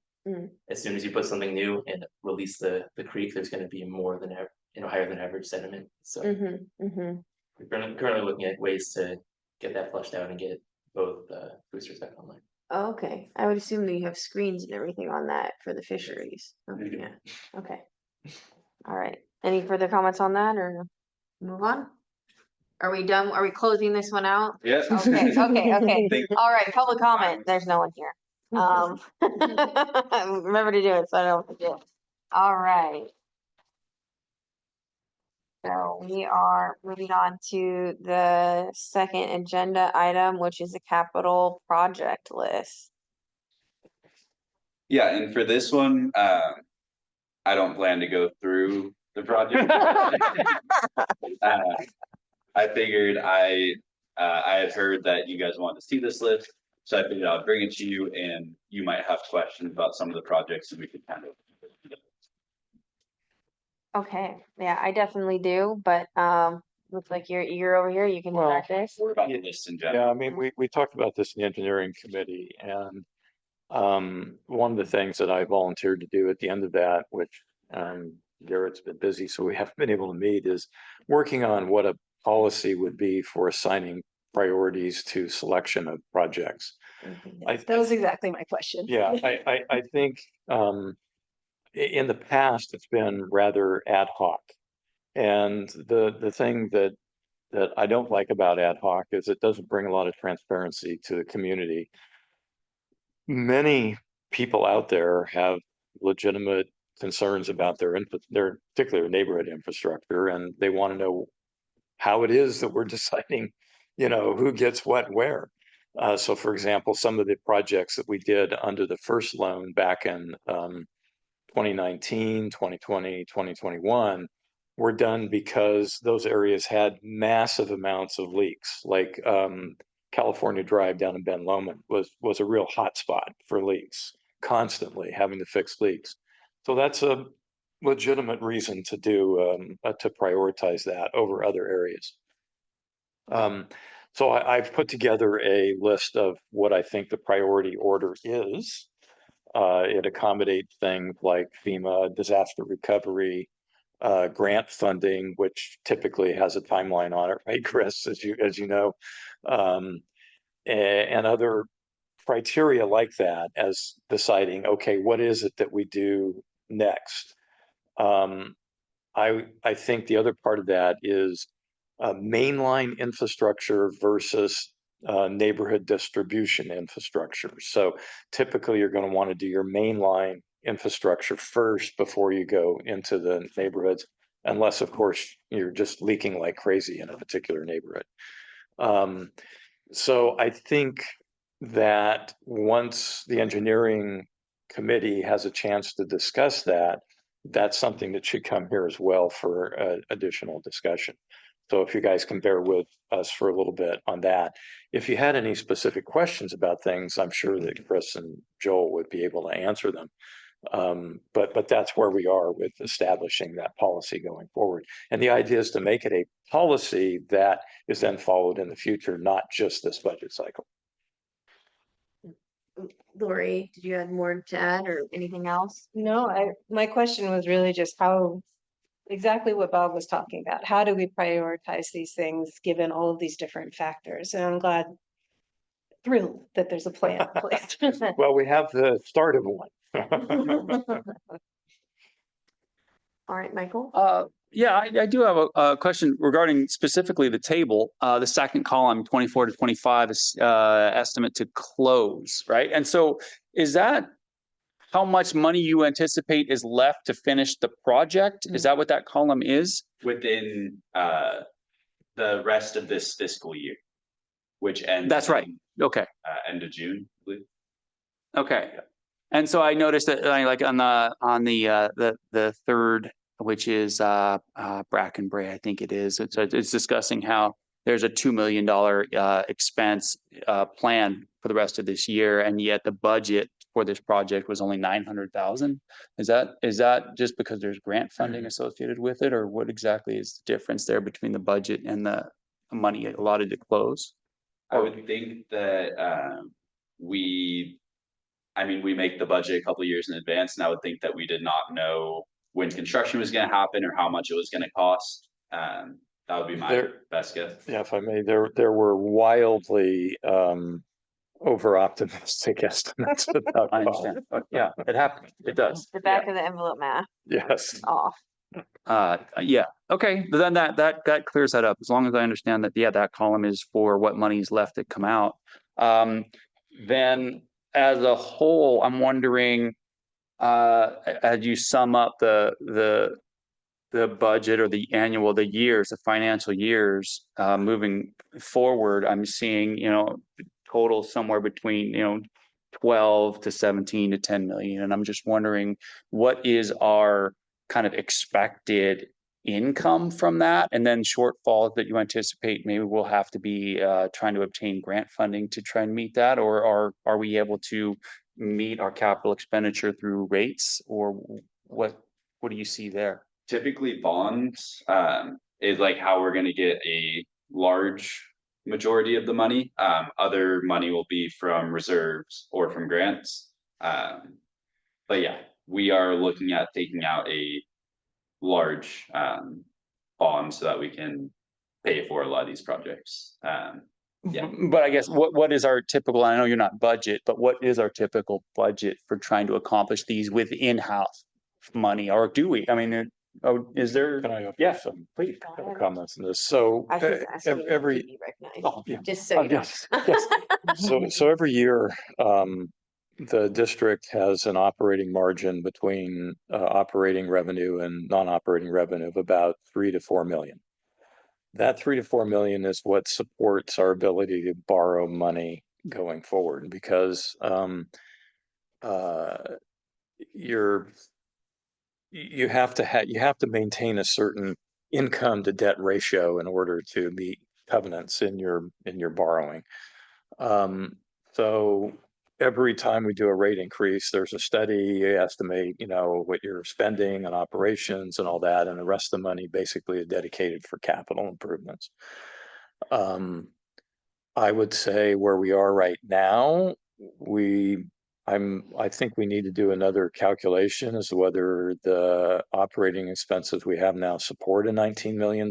as soon as you put something new and release the creek, there's going to be more than higher than average sediment. So we're currently looking at ways to get that flushed out and get both boosters back online. Okay, I would assume that you have screens and everything on that for the fisheries. Okay, yeah, okay. All right, any further comments on that or move on? Are we done? Are we closing this one out? Yeah. Okay. Thank- All right, public comment. There's no one here. Remember to do it, so I don't forget. All right. So we are moving on to the second agenda item, which is a capital project list. Yeah, and for this one, I don't plan to go through the project. I figured I had heard that you guys wanted to see this list, so I figured I'll bring it to you, and you might have questions about some of the projects, and we could kind of. Okay, yeah, I definitely do, but looks like you're eager over here. You can Well, start this. What about the list in general? Yeah, I mean, we talked about this in the engineering committee, and one of the things that I volunteered to do at the end of that, which Garrett's been busy, so we haven't been able to meet, is working on what a policy would be for assigning priorities to selection of projects. That was exactly my question. Yeah, I think in the past, it's been rather ad hoc. And the thing that I don't like about ad hoc is it doesn't bring a lot of transparency to the community. Many people out there have legitimate concerns about their particular neighborhood infrastructure, and they want to know how it is that we're deciding, who gets what where. So for example, some of the projects that we did under the first loan back in 2019, 2020, 2021 were done because those areas had massive amounts of leaks, like California Drive down in Ben Lomond was a real hot spot for leaks, constantly having to fix leaks. So that's a legitimate reason to to prioritize that over other areas. So I've put together a list of what I think the priority order is. It accommodates things like FEMA, disaster recovery, grant funding, which typically has a timeline on it, right, Chris, as you know, and other criteria like that as deciding, okay, what is it that we do next? I think the other part of that is mainline infrastructure versus neighborhood distribution infrastructure. So typically you're going to want to do your mainline infrastructure first before you go into the neighborhoods, unless of course you're just leaking like crazy in a particular neighborhood. So I think that once the engineering committee has a chance to discuss that, that's something that should come here as well for additional discussion. So if you guys can bear with us for a little bit on that. If you had any specific questions about things, I'm sure that Chris and Joel would be able to answer them. But that's where we are with establishing that policy going forward. And the idea is to make it a policy that is then followed in the future, not just this budget cycle. Lori, did you have more to add or anything else? No, my question was really just how, exactly what Bob was talking about. How do we prioritize these things, given all of these different factors? And I'm thrilled that there's a plan in place. Well, we have the start of one. All right, Michael? Yeah, I do have a question regarding specifically the table. The second column, 24 to 25 is estimate to close, right? And so is that how much money you anticipate is left to finish the project? Is that what that column is? Within the rest of this fiscal year, which ends. That's right. Okay. End of June, I believe. Okay. And so I noticed that like on the third, which is Bracken Bray, I think it is. It's discussing how there's a $2 million expense plan for the rest of this year, and yet the budget for this project was only 900,000. Is that just because there's grant funding associated with it, or what exactly is the difference there between the budget and the money allotted to close? I would think that we make the budget a couple of years in advance, and I would think that we did not know when construction was going to happen or how much it was going to cost. That would be my best guess. Yeah, if I may, there were wildly over optimistic estimates about I cost. understand. Yeah, it happens. It does. The back of the envelope math Yes. off. Yeah. Okay. But then that clears that up. As long as I understand that, yeah, that column is for what money's left to come out. Then as a whole, I'm wondering, as you sum up the budget or the years, the financial years, moving forward, I'm seeing, total somewhere between, 12 to 17 to 10 million. And I'm just wondering, what is our kind of expected income from that? And then shortfalls that you anticipate, maybe we'll have to be trying to obtain grant funding to try and meet that, or are we able to meet our capital expenditure through rates, or what do you see there? Typically bonds is like how we're going to get a large majority of the money. Other money will be from reserves or from grants. But yeah, we are looking at taking out a large bond so that we can pay for a lot of these projects. Yeah. But I guess what is our typical, I know you're not budget, but what is our typical budget for trying to accomplish these with in-house money, or do we? I mean, is there? Can I offer Yeah, some please. comments on this? So I was asking to every be recognized, oh, yeah. just so you know. Yes. So every year, the district has an operating margin between operating revenue and non-operating revenue of about 3 to 4 million. That 3 to 4 million is what supports our ability to borrow money going forward, because you have to maintain a certain income to debt ratio in order to meet covenants in your borrowing. So every time we do a rate increase, there's a study estimate, what you're spending on operations and all that, and the rest of the money basically is dedicated for capital improvements. I would say where we are right now, I think we need to do another calculation as to whether the operating expenses we have now support a $19 million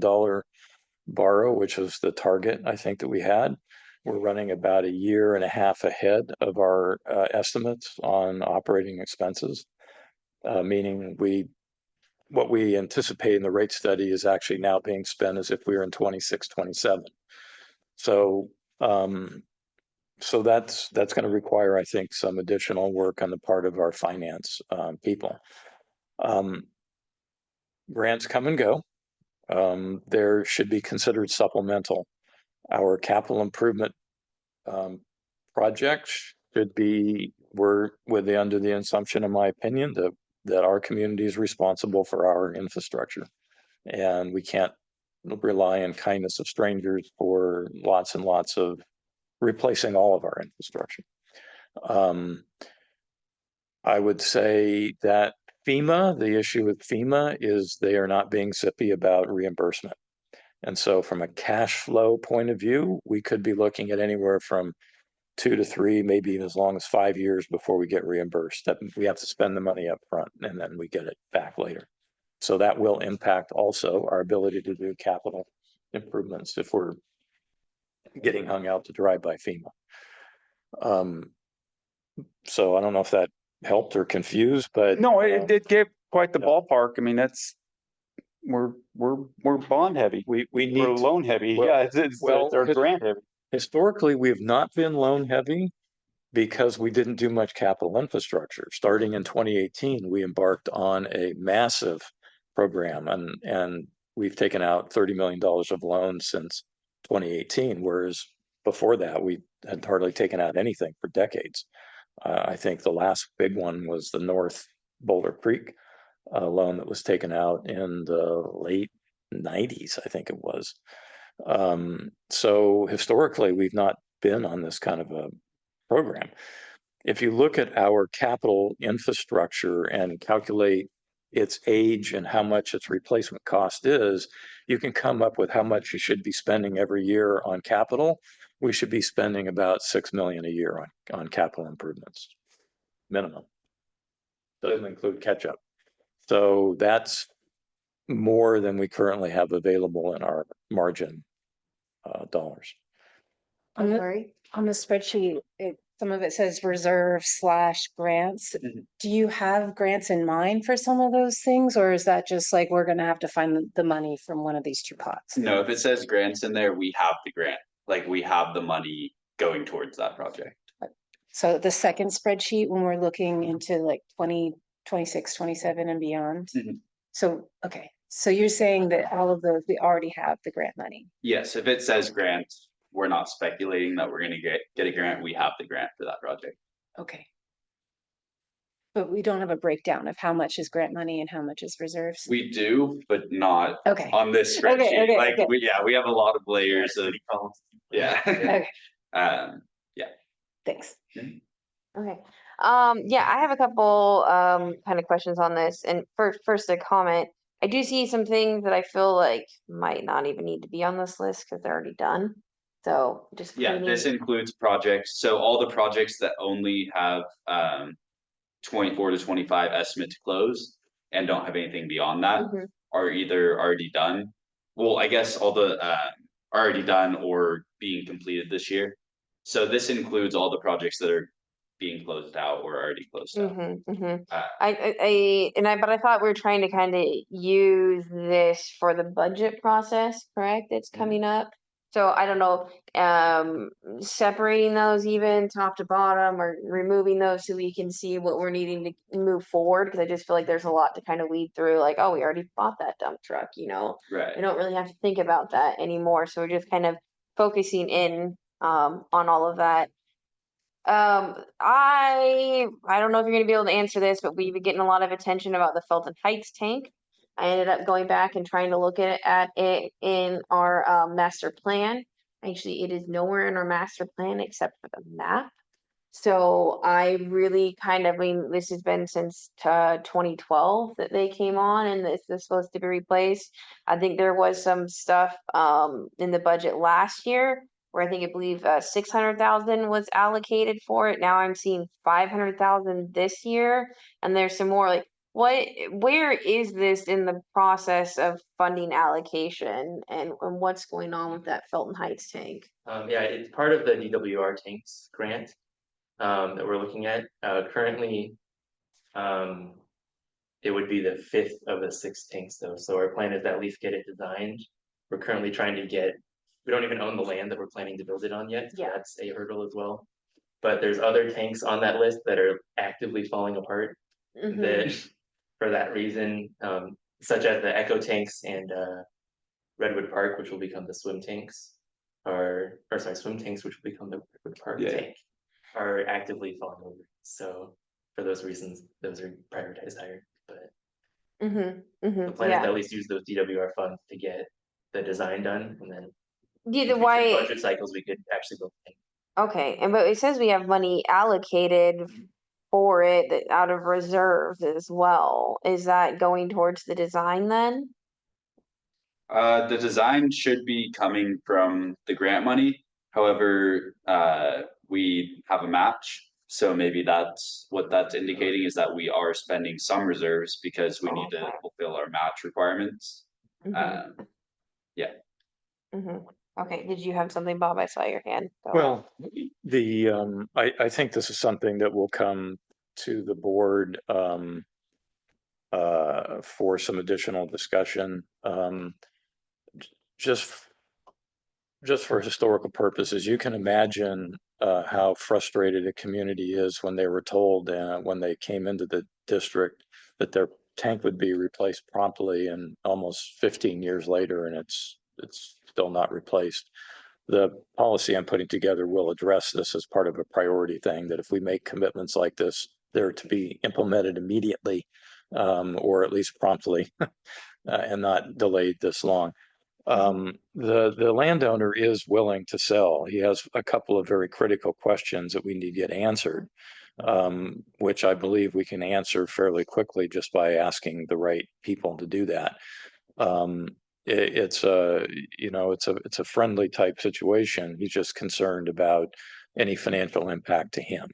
borrow, which was the target I think that we had. We're running about a year and a half ahead of our estimates on operating expenses, meaning we what we anticipate in the rate study is actually now being spent as if we were in 26, 27. So, so that's going to require, I think, some additional work on the part of our finance people. Grants come and go. There should be considered supplemental. Our capital improvement projects should be, we're under the assumption, in my opinion, that our community is responsible for our infrastructure. And we can't rely on kindness of strangers for lots and lots of replacing all of our infrastructure. I would say that FEMA, the issue with FEMA is they are not being zippy about reimbursement. And so from a cash flow point of view, we could be looking at anywhere from 2 to 3, maybe even as long as 5 years before we get reimbursed. That we have to spend the money up front and then we get it back later. So that will impact also our ability to do capital improvements if we're getting hung out to dry by FEMA. So I don't know if that helped or confused, but No, it gave quite the yeah. ballpark. I mean, we're bond heavy. we We're need loan heavy. well- Yeah, it's well, or grant heavy. historically, we have not been loan heavy because we didn't do much capital infrastructure. Starting in 2018, we embarked on a massive program and we've taken out $30 million of loans since 2018, whereas before that, we had hardly taken out anything for decades. I think the last big one was the North Boulder Creek loan that was taken out in the late 90s, I think it was. So historically, we've not been on this kind of a program. If you look at our capital infrastructure and calculate its age and how much its replacement cost is, you can come up with how much you should be spending every year on capital. We should be spending about $6 million a year on capital improvements, minimum. Doesn't include catch-up. So that's more than we currently have available in our margin dollars. On the, Sorry. on the spreadsheet, some of it says reserve / grants. Mhm. Do you have grants in mind for some of those things, or is that just like, we're gonna have to find the money from one of these two pots? No, if it says grants in there, we have the grant, like we have the money going towards that project. So the second spreadsheet, when we're looking into like 2026, 27 and beyond. Mhm. So, okay, so you're saying that all of those, we already have the grant money? Yes, if it says grant, we're not speculating that we're gonna get a grant, we have the grant for that project. Okay. But we don't have a breakdown of how much is grant money and how much is reserves? We do, but not Okay, on this Okay, spreadsheet, okay, like, okay. we have a lot of layers of, yeah. okay, Um, thanks. Okay. Yeah, I have a couple kind of questions on this. And first a comment. I do see some things that I feel like might not even need to be on this list because they're already done. So just yeah, cleaning. this includes projects, so all the projects that only have 24 to 25 estimate to close and don't have anything beyond that Mhm. are either already done. Well, I guess all the already done or being completed this year. So this includes all the projects that are being closed out or already closed out. Uh, But I thought we were trying to kind of use this for the budget process, correct? It's Mhm. coming up. So I don't know, separating those even top to bottom or removing those so we can see what we're needing to move forward. Cause I just feel like there's a lot to kind of weed through, like, oh, we already bought that dump truck, you know? Right. We don't really have to think about that anymore. So we're just kind of focusing in on all of that. I don't know if you're gonna be able to answer this, but we've been getting a lot of attention about the Felton Heights tank. I ended up going back and trying to look at it in our master plan. Actually, it is nowhere in our master plan except for the map. So I really kind of, I mean, this has been since 2012 that they came on and this is supposed to be replaced. I think there was some stuff in the budget last year where I believe 600,000 was allocated for it. Now I'm seeing 500,000 this year, and there's some more like where is this in the process of funding allocation and what's going on with that Felton Heights tank? Yeah, it's part of the DWR tanks grant that we're looking at. Currently, it would be the 5th of the 6 tanks though, so our plan is to at least get it designed. We're currently trying to get, we don't even own the land that we're planning to build it on yet, so Yeah. that's a hurdle as well. But there's other tanks on that list that are actively falling apart Mhm. that, for that reason, such as the Echo tanks and Redwood Park, which will become the swim tanks, or sorry, swim tanks, which will become the Redwood Park Yeah. tank, are actively falling over. So for those reasons, those are prioritized higher. But Mhm. the Mhm. plan is to Yeah. at least use those DWR funds to get the design done, and then Yeah. in The future why? budget cycles, we could actually build the tank. Okay, and but it says we have money allocated for it out of reserves as well. Is that going towards the design then? The design should be coming from the grant money. However, we have a match. So maybe that's what that's indicating, is that we are spending some reserves because we need to Okay. fulfill our match requirements. Mhm. Yeah. Mhm. Okay, did you have something, Bob? I saw your hand. Go ahead. Well, I think this is something that will come to the board, for some additional discussion. Just, just for historical purposes, you can imagine, how frustrated a community is when they were told, when they came into the district, that their tank would be replaced promptly, and almost 15 years later, and it's still not replaced. The policy I'm putting together will address this as part of a priority thing, that if we make commitments like this, they're to be implemented immediately, or at least promptly, and not delayed this long. The landowner is willing to sell. He has a couple of very critical questions that we need to get answered, which I believe we can answer fairly quickly just by asking the right people to do that. It's a, you know, it's a friendly type situation. He's just concerned about any financial impact to him,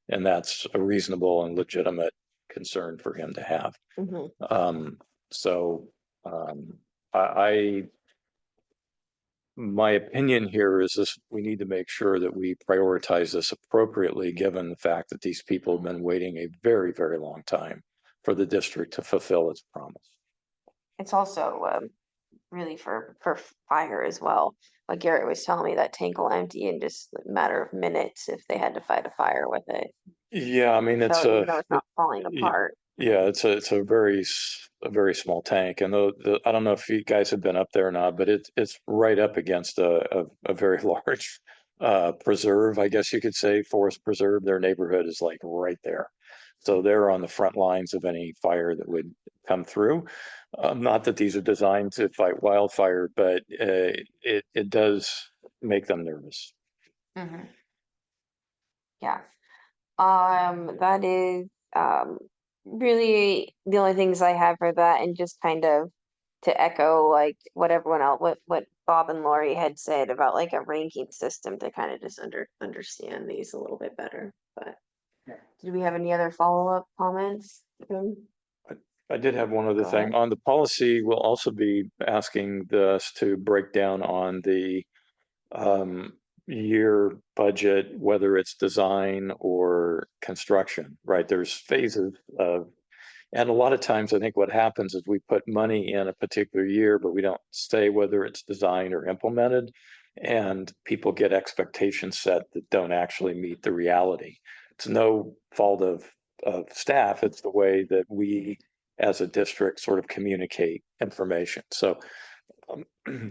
and that's a reasonable and legitimate concern for him to have. Mhm. So, I my opinion here is this: we need to make sure that we prioritize this appropriately, given the fact that these people have been waiting a very, very long time for the district to fulfill its promise. It's also really for fire as well. Like Garrett was telling me, that tank will empty in just a matter of minutes if they had to fight a fire with it. Yeah, I mean, it's So even though it's not falling y- apart. yeah, it's a a very small tank, and I don't know if you guys have been up there or not, but it's right up against a very large preserve, I guess you could say, forest preserve. Their neighborhood is like right there, so they're on the front lines of any fire that would come through. Not that these are designed to fight wildfire, but it does make them nervous. Mhm. Yeah. That is really the only things I have for that, and just kind of to echo like what everyone else, what Bob and Lori had said about like a ranking system to kind of just understand these a little bit better. But did we have any other follow-up comments? I did have one other Go thing. ahead. On the policy, we'll also be asking us to break down on the year budget, whether it's design or construction, right? There's phases of, and a lot of times I think what happens is we put money in a particular year, but we don't say whether it's designed or implemented. And people get expectations set that don't actually meet the reality. It's no fault of staff. It's the way that we as a district sort of communicate information. So,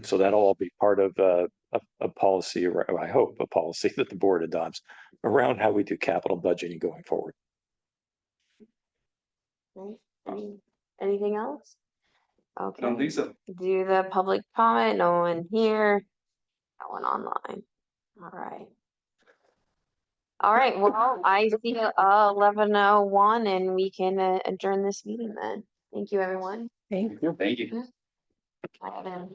so that'll all be part of a policy, or I hope a policy that the board adopts around how we do capital budgeting going forward. Right. Anything else? I Okay. don't think so. Do the public comment. No one here. No one online. All right. All right. Well, I see 11:01, and we can adjourn this meeting then. Thank you, everyone. Thank Thank you. I haven't